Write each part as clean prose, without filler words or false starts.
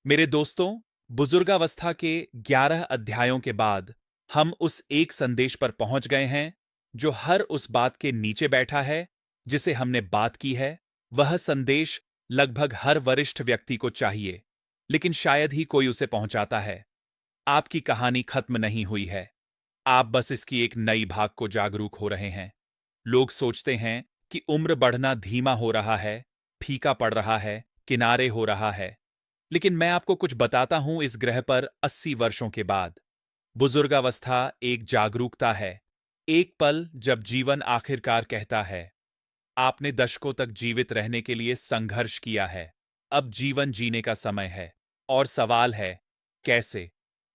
मेरे दोस्तों, बुजुर्गावस्था के 11 अध्यायों के बाद हम उस एक संदेश पर पहुंच गए हैं जो हर उस बात के नीचे बैठा है जिसे हमने बात की है। वह संदेश लगभग हर वरिष्ठ व्यक्ति को चाहिए, लेकिन शायद ही कोई उसे पहुंचाता है। आपकी कहानी खत्म नहीं हुई है। आप बस इसकी एक नई भाग को जागरूक हो रहे हैं। लोग सोचते हैं कि उम्र बढ़ना धीमा हो रहा है, फीका पड़ रहा है, किनारे हो रहा है। लेकिन मैं आपको कुछ बताता हूं, इस ग्रह पर 80 वर्षों के बाद बुजुर्गावस्था एक जागरूकता है। एक पल जब जीवन आखिरकार कहता है, आपने दशकों तक जीवित रहने के लिए संघर्ष किया है, अब जीवन जीने का समय है। और सवाल है, कैसे?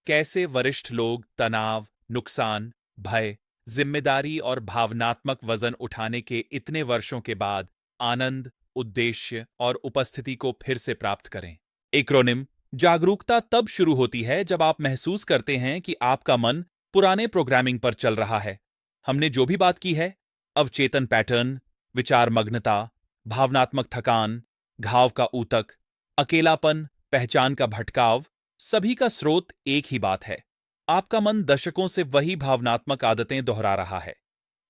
कैसे वरिष्ठ लोग तनाव, नुकसान, भय, जिम्मेदारी और भावनात्मक वजन उठाने के इतने वर्षों के बाद आनंद, उद्देश्य और उपस्थिति को फिर से प्राप्त करें? एक्रोनिम: जागरूकता तब शुरू होती है जब आप महसूस करते हैं कि आपका मन पुराने प्रोग्रामिंग पर चल रहा है। हमने जो भी बात की है, अवचेतन पैटर्न, विचार मग्नता, भावनात्मक थकान, घाव का ऊतक, अकेलापन, पहचान का भटकाव, सभी का स्रोत एक ही बात है। आपका मन दशकों से वही भावनात्मक आदतें दोहरा रहा है।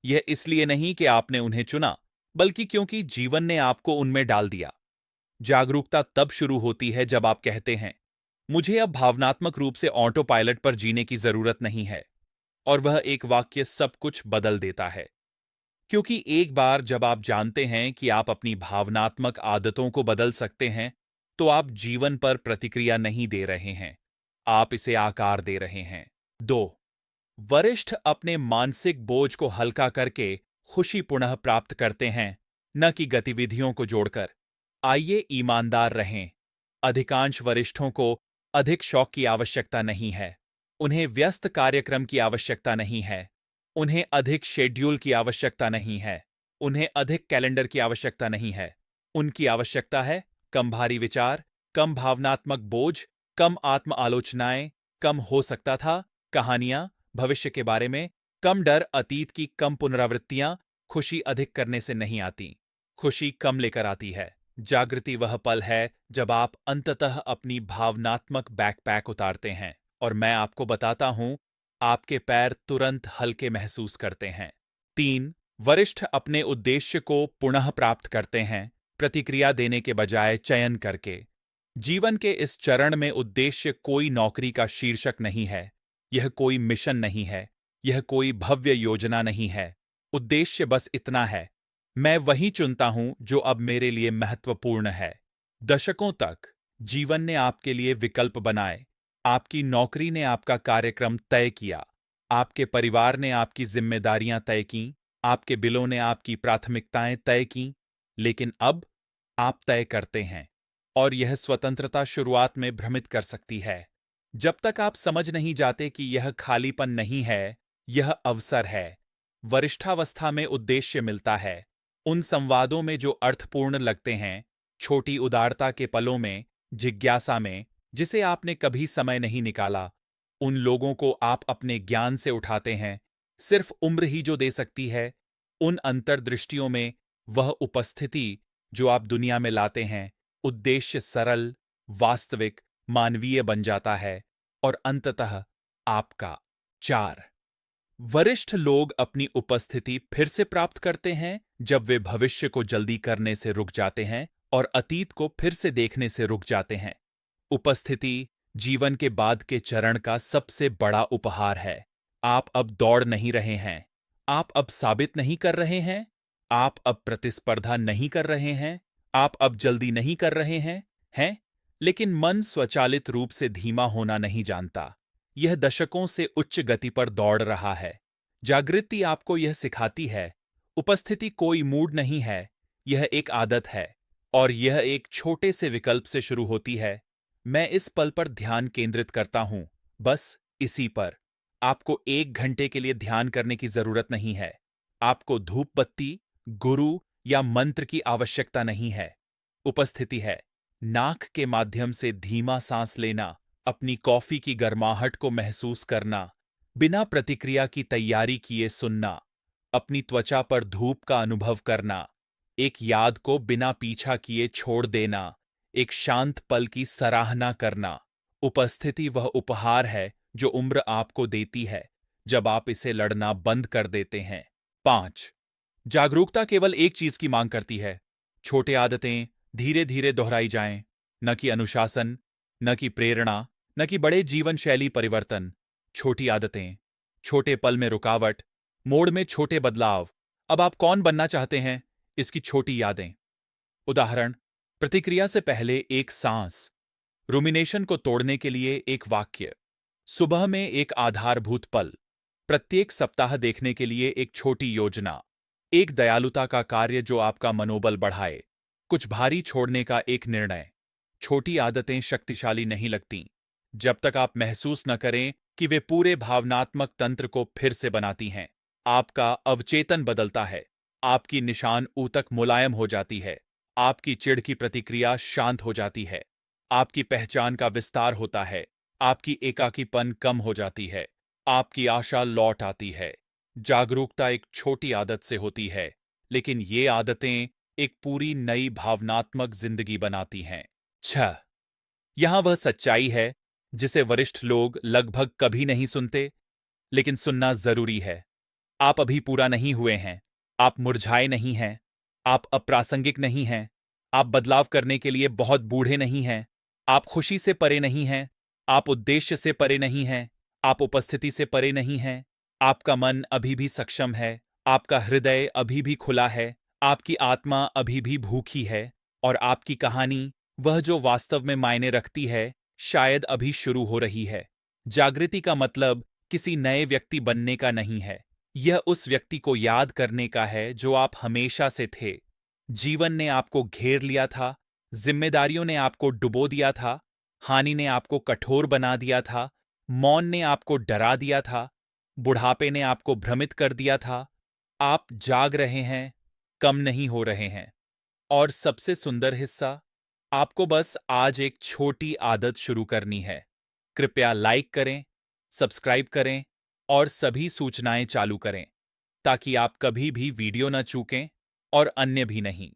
यह इसलिए नहीं कि आपने उन्हें चुना, बल्कि क्योंकि जीवन ने आपको उनमें डाल दिया। जागरूकता तब शुरू होती है जब आप कहते हैं, मुझे अब भावनात्मक रूप से ऑटो पायलट पर जीने की जरूरत नहीं है। और वह एक वाक्य सब कुछ बदल देता है। क्योंकि एक बार जब आप जानते हैं कि आप अपनी भावनात्मक आदतों को बदल सकते हैं, तो आप जीवन पर प्रतिक्रिया नहीं दे रहे हैं, आप इसे आकार दे रहे हैं। 2. वरिष्ठ अपने मानसिक बोझ को हल्का करके खुशी पुनः प्राप्त करते हैं, न कि गतिविधियों को जोड़कर। आइए ईमानदार रहें। अधिकांश वरिष्ठों को अधिक शौक की आवश्यकता नहीं है। उन्हें व्यस्त कार्यक्रम की आवश्यकता नहीं है। उन्हें अधिक शेड्यूल की आवश्यकता नहीं है। उन्हें अधिक कैलेंडर की आवश्यकता नहीं है। उनकी आवश्यकता है कम भारी विचार, कम भावनात्मक बोझ, कम आत्म आलोचनाएं, कम हो सकता था कहानियां भविष्य के बारे में, कम डर अतीत की, कम पुनरावृत्तियां। खुशी अधिक करने से नहीं आती, खुशी कम लेकर आती है। जागृति वह पल है जब आप अंततः अपनी भावनात्मक बैकपैक उतारते हैं, और मैं आपको बताता हूं, आपके पैर तुरंत हल्के महसूस करते हैं। 3. वरिष्ठ अपने उद्देश्य को पुनः प्राप्त करते हैं, प्रतिक्रिया देने के बजाय चयन करके। जीवन के इस चरण में उद्देश्य कोई नौकरी का शीर्षक नहीं है, यह कोई मिशन नहीं है, यह कोई भव्य योजना नहीं है। उद्देश्य बस इतना है, मैं वही चुनता हूं जो अब मेरे लिए महत्वपूर्ण है। दशकों तक जीवन ने आपके लिए विकल्प बनाए। आपकी नौकरी ने आपका कार्यक्रम तय किया, आपके परिवार ने आपकी जिम्मेदारियां तय कीं, आपके बिलों ने आपकी प्राथमिकताएं तय कीं। लेकिन अब आप तय करते हैं, और यह स्वतंत्रता शुरुआत में भ्रमित कर सकती है। जब तक आप समझ नहीं जाते कि यह खालीपन नहीं है, यह अवसर है। वरिष्ठावस्था में उद्देश्य मिलता है उन संवादों में जो अर्थपूर्ण लगते हैं, छोटी उदारता के पलों में, जिज्ञासा में, जिसे आपने कभी समय नहीं निकाला। उन लोगों को आप अपने ज्ञान से उठाते हैं, सिर्फ उम्र ही जो दे सकती है। उन अंतर्दृष्टियों में वह उपस्थिति जो आप दुनिया में लाते हैं, उद्देश्य सरल, वास्तविक, मानवीय बन जाता है, और अंततः आपका। 4. वरिष्ठ लोग अपनी उपस्थिति फिर से प्राप्त करते हैं जब वे भविष्य को जल्दी करने से रुक जाते हैं और अतीत को फिर से देखने से रुक जाते हैं। उपस्थिति जीवन के बाद के चरण का सबसे बड़ा उपहार है। आप अब दौड़ नहीं रहे हैं, आप अब साबित नहीं कर रहे हैं, आप अब प्रतिस्पर्धा नहीं कर रहे हैं, आप अब जल्दी नहीं कर रहे हैं। लेकिन मन स्वचालित रूप से धीमा होना नहीं जानता। यह दशकों से उच्च गति पर दौड़ रहा है। जागृति आपको यह सिखाती है, उपस्थिति कोई मूड नहीं है, यह एक आदत है, और यह एक छोटे से विकल्प से शुरू होती है। मैं इस पल पर ध्यान केंद्रित करता हूं, बस इसी पर। आपको 1 घंटे के लिए ध्यान करने की जरूरत नहीं है। आपको धूप बत्ती, गुरु या मंत्र की आवश्यकता नहीं है। उपस्थिति है नाक के माध्यम से धीमा सांस लेना, अपनी कॉफी की गर्माहट को महसूस करना, बिना प्रतिक्रिया की तैयारी किए सुनना, अपनी त्वचा पर धूप का अनुभव करना, एक याद को बिना पीछा किए छोड़ देना, एक शांत पल की सराहना करना। उपस्थिति वह उपहार है जो उम्र आपको देती है जब आप इसे लड़ना बंद कर देते हैं। 5. जागरूकता केवल एक चीज की मांग करती है। छोटे आदतें धीरे धीरे दोहराई जाएं, न कि अनुशासन, न कि प्रेरणा, न कि बड़े जीवन शैली परिवर्तन। छोटी आदतें, छोटे पल में रुकावट, मोड़ में छोटे बदलाव। अब आप कौन बनना चाहते हैं, इसकी छोटी यादें। उदाहरण, प्रतिक्रिया से पहले एक सांस, रुमिनेशन को तोड़ने के लिए एक वाक्य, सुबह में एक आधारभूत पल, प्रत्येक सप्ताह देखने के लिए एक छोटी योजना, एक दयालुता का कार्य जो आपका मनोबल बढ़ाए, कुछ भारी छोड़ने का एक निर्णय। छोटी आदतें शक्तिशाली नहीं लगतीं जब तक आप महसूस न करें कि वे पूरे भावनात्मक तंत्र को फिर से बनाती हैं। आपका अवचेतन बदलता है, आपकी निशान ऊतक मुलायम हो जाती है, आपकी चिढ़ की प्रतिक्रिया शांत हो जाती है, आपकी पहचान का विस्तार होता है, आपकी एकाकीपन कम हो जाती है, आपकी आशा लौट आती है। जागरूकता एक छोटी आदत से होती है, लेकिन ये आदतें एक पूरी नई भावनात्मक जिंदगी बनाती हैं। 6. यहां वह सच्चाई है जिसे वरिष्ठ लोग लगभग कभी नहीं सुनते, लेकिन सुनना जरूरी है। आप अभी पूरा नहीं हुए हैं, आप मुरझाए नहीं हैं, आप अप्रासंगिक नहीं हैं, आप बदलाव करने के लिए बहुत बूढ़े नहीं हैं, आप खुशी से परे नहीं हैं, आप उद्देश्य से परे नहीं हैं, आप उपस्थिति से परे नहीं हैं, आपका मन अभी भी सक्षम है, आपका हृदय अभी भी खुला है, आपकी आत्मा अभी भी भूखी है, और आपकी कहानी, वह जो वास्तव में मायने रखती है, शायद अभी शुरू हो रही है। जागृति का मतलब किसी नए व्यक्ति बनने का नहीं है, यह उस व्यक्ति को याद करने का है जो आप हमेशा से थे। जीवन ने आपको घेर लिया था, जिम्मेदारियों ने आपको डुबो दिया था, हानि ने आपको कठोर बना दिया था, मौन ने आपको डरा दिया था, बुढ़ापे ने आपको भ्रमित कर दिया था। आप जाग रहे हैं, कम नहीं हो रहे हैं। और सबसे सुंदर हिस्सा, आपको बस आज एक छोटी आदत शुरू करनी है। कृपया लाइक करें, सब्सक्राइब करें और सभी सूचनाएं चालू करें ताकि आप कभी भी वीडियो न चूकें और अन्य भी नहीं।